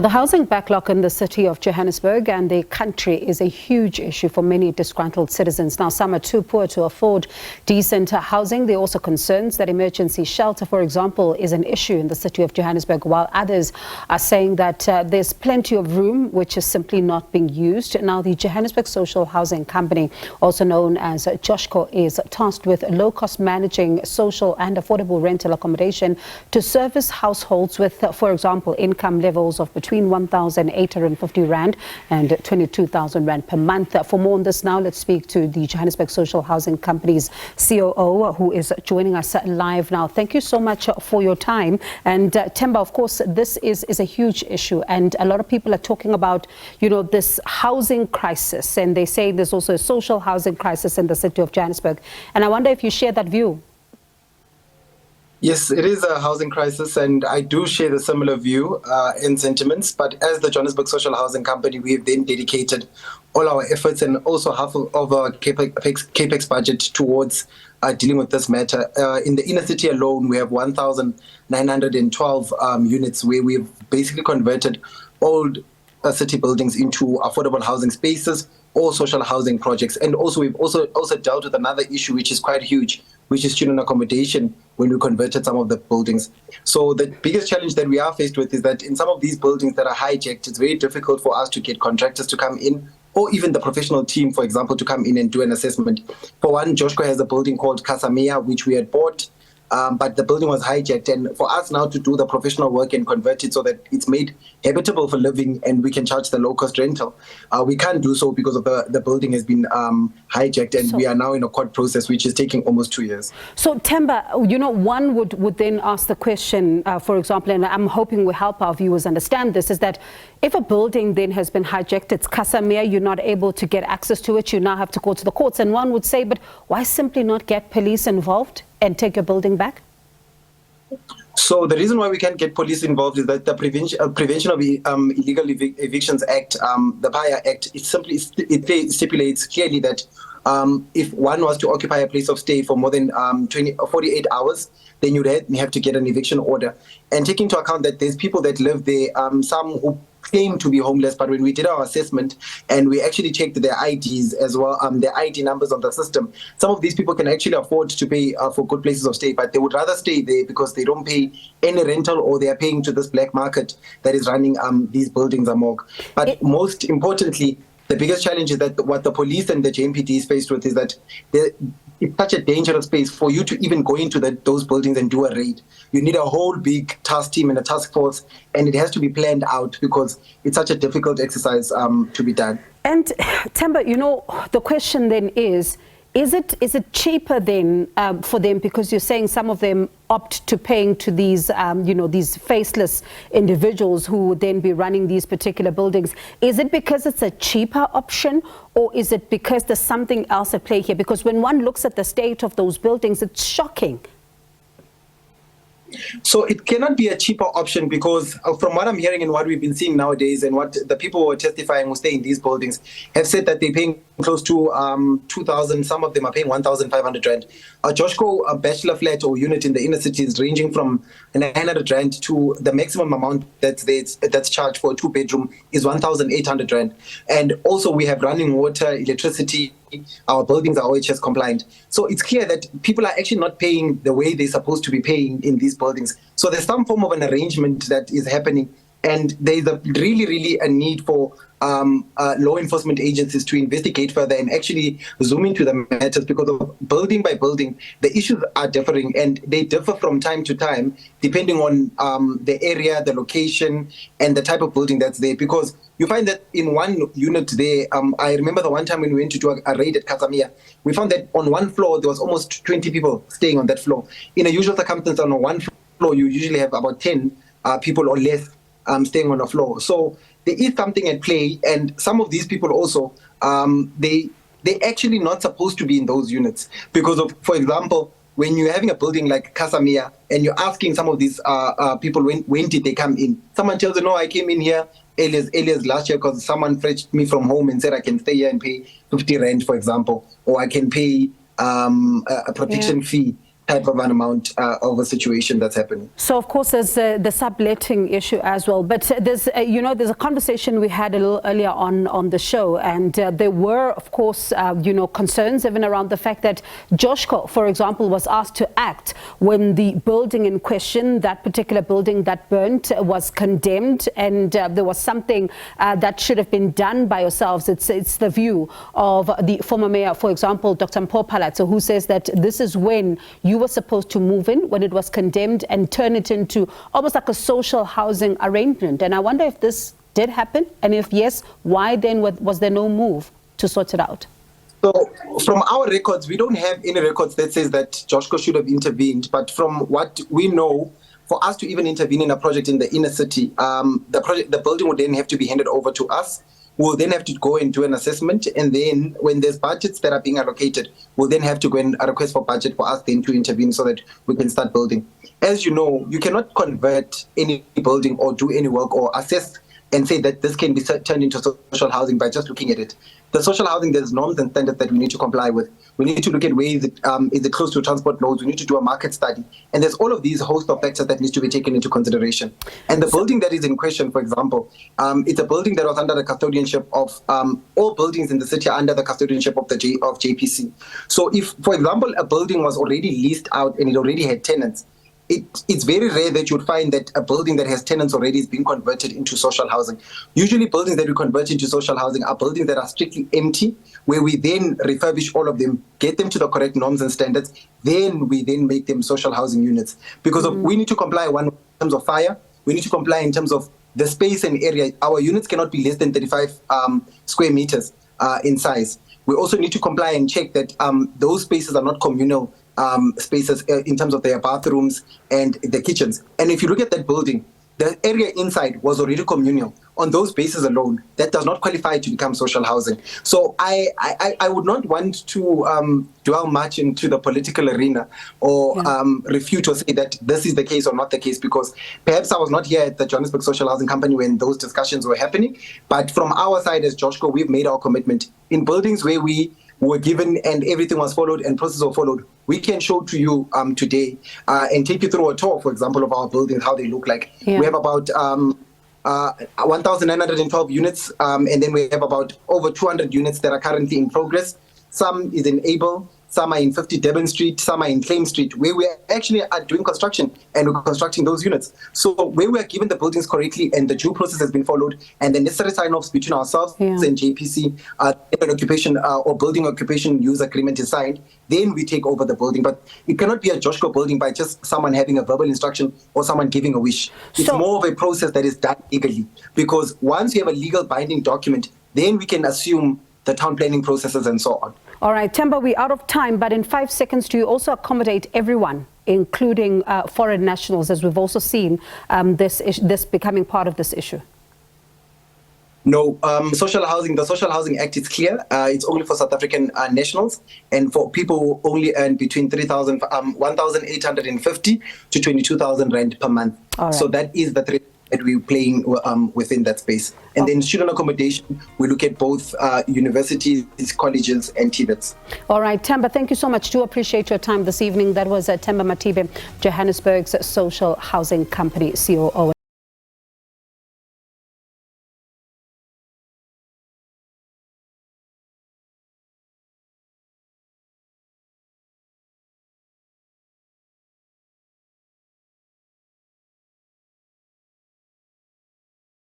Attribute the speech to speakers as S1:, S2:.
S1: The housing backlog in the city of Johannesburg and the country is a huge issue for many disgruntled citizens. Now, some are too poor to afford decent housing. There are also concerns that emergency shelter, for example, is an issue in the city of Johannesburg, while others are saying that there's plenty of room which is simply not being used. Now, the Johannesburg Social Housing Company, also known as Joshco, is tasked with low-cost managing social and affordable rental accommodation to service households with, for example, income levels of between 1,850 Rand and 22,000 Rand per month. For more on this now, let's speak to the Johannesburg Social Housing Company's COO, who is joining us live now. Thank you so much for your time. And Themba, of course, this is a huge issue, and a lot of people are talking about, this housing crisis, and they say there's also a social housing crisis in the city of Johannesburg. And I wonder if you share that view.
S2: Yes, it is a housing crisis, and I do share the similar view and sentiments. But as the Johannesburg Social Housing Company, we have then dedicated all our efforts and also half of our capex budget towards dealing with this matter. In the inner city alone, we have 1,912 units where we've basically converted old city buildings into affordable housing spaces or social housing projects. And also we've also dealt with another issue which is quite huge, which is student accommodation, when we converted some of the buildings. So the biggest challenge that we are faced with is that in some of these buildings that are hijacked, it's very difficult for us to get contractors to come in, or even the professional team, for example, to come in and do an assessment. For one, Joshco has a building called Casamea, which we had bought, but the building was hijacked. And for us now to do the professional work and convert it so that it's made habitable for living and we can charge the low-cost rental, we can't do so because of the building has been hijacked, and we are now in a court process which is taking almost 2 years.
S1: So Themba, one would then ask the question, for example, and I'm hoping we help our viewers understand this, is that if a building then has been hijacked, it's Casamea, you're not able to get access to it, you now have to go to the courts, and one would say, but why simply not get police involved and take your building back?
S2: So the reason why we can't get police involved is that the Prevention of Illegal Evictions Act, the PIA Act, it stipulates clearly that if one was to occupy a place of stay for more than 48 hours, then you'd have to get an eviction order. And take into account that there's people that live there, some who claim to be homeless, but when we did our assessment and we actually checked their IDs as well, their ID numbers on the system, some of these people can actually afford to pay for good places of stay, but they would rather stay there because they don't pay any rental, or they are paying to this black market that is running these buildings amok. But most importantly, the biggest challenge is that what the police and the JMPD is faced with is that it's such a dangerous space for you to even go into those buildings and do a raid. You need a whole big task team and a task force, and it has to be planned out because it's such a difficult exercise to be done. And
S1: Themba, the question then is it cheaper then for them, because you're saying some of them opt to paying to these, these faceless individuals who would then be running these particular buildings? Is it because it's a cheaper option, or is it because there's something else at play here? Because when one looks at the state of those buildings, it's shocking.
S2: So it cannot be a cheaper option, because from what I'm hearing and what we've been seeing nowadays, and what the people who are testifying who stay in these buildings have said, that they're paying close to 2,000, some of them are paying 1,500 Rand. A Joshco bachelor flat or unit in the inner city is ranging from 900 Rand to the maximum amount that's charged for a 2-bedroom is 1,800 Rand. And also we have running water, electricity. Our buildings are OHS compliant. So it's clear that people are actually not paying the way they're supposed to be paying in these buildings. So there's some form of an arrangement that is happening, and there's really a need for law enforcement agencies to investigate further and actually zoom into the matters, because of building by building, the issues are differing, and they differ from time to time depending on the area, the location, and the type of building that's there. Because you find that in one unit there, I remember the one time when we went to do a raid at Casamea, we found that on one floor there was almost 20 people staying on that floor. In a usual circumstance, on one floor you usually have about 10 people or less staying on the floor. So there is something at play, and some of these people also, they're actually not supposed to be in those units because of, for example, when you're having a building like Casamea and you're asking some of these people when did they come in, someone tells you, no, I came in here earlier last year because someone fetched me from home and said I can stay here and pay 50 Rand, for example, or I can pay a protection fee. type of an amount of a situation that's happening.
S1: So, of course, there's the subletting issue as well. But there's, there's a conversation we had a little earlier on the show, and there were, of course, concerns even around the fact that Joshco, for example, was asked to act when the building in question, that particular building that burnt, was condemned, and there was something that should have been done by yourselves. It's the view of the former mayor, for example, Dr. Mpho Phalatse, who says that this is when you were supposed to move in when it was condemned and turn it into almost like a social housing arrangement. And I wonder if this did happen, and if yes, why then was there no move to sort it out?
S2: So from our records, we don't have any records that says that Joshco should have intervened. But from what we know, for us to even intervene in a project in the inner city, the building would then have to be handed over to us. We'll then have to go and do an assessment, and then when there's budgets that are being allocated, we'll then have to go and request for budget for us then to intervene so that we can start building. As you know, you cannot convert any building or do any work or assess and say that this can be turned into social housing by just looking at it. The social housing, there's norms and standards that we need to comply with. We need to look at ways, is it close to transport nodes? We need to do a market study. And there's all of these host of factors that needs to be taken into consideration. And the building that is in question, for example, it's a building that was under the custodianship of, all buildings in the city are under the custodianship of JPC. So if, for example, a building was already leased out and it already had tenants, it's very rare that you would find that a building that has tenants already is being converted into social housing. Usually buildings that we convert into social housing are buildings that are strictly empty, where we then refurbish all of them, get them to the correct norms and standards, then we then make them social housing units. Because we need to comply in terms of fire, we need to comply in terms of the space and area. Our units cannot be less than 35 square meters in size. We also need to comply and check that those spaces are not communal spaces in terms of their bathrooms and the kitchens. And if you look at that building, the area inside was already communal. On those bases alone, that does not qualify to become social housing. So I would not want to dwell much into the political arena or refute or say that this is the case or not the case, because perhaps I was not here at the Johannesburg Social Housing Company when those discussions were happening. But from our side as Joshco, we've made our commitment in buildings where we were given and everything was followed and processes were followed. We can show to you today and take you through a tour, for example, of our buildings, how they look like. We have about 1,912 units, and then we have about over 200 units that are currently in progress. Some is in Able, some are in 50 Durban Street, some are in Claim Street, where we actually are doing construction and we're constructing those units. So where we are given the buildings correctly and the due process has been followed and the necessary sign-offs between ourselves and JPC, an occupation or building occupation use agreement is signed, then we take over the building. But it cannot be a Joshco building by just someone having a verbal instruction or someone giving a wish. It's more of a process that is done legally, because once you have a legal binding document, then we can assume the town planning processes and so on.
S1: All right, Themba, we're out of time, but in 5 seconds, do you also accommodate everyone, including foreign nationals, as we've also seen this becoming part of this issue?
S2: No, the Social Housing Act is clear. It's only for South African nationals and for people who only earn between 1,850 to 22,000 rand per month. Right. So that is the threat that we're playing within that space. And then student accommodation, we look at both universities, colleges, and TVETs.
S1: All right, Themba, thank you so much. Do appreciate your time this evening. That was Themba Mathibe, Johannesburg's Social Housing Company COO.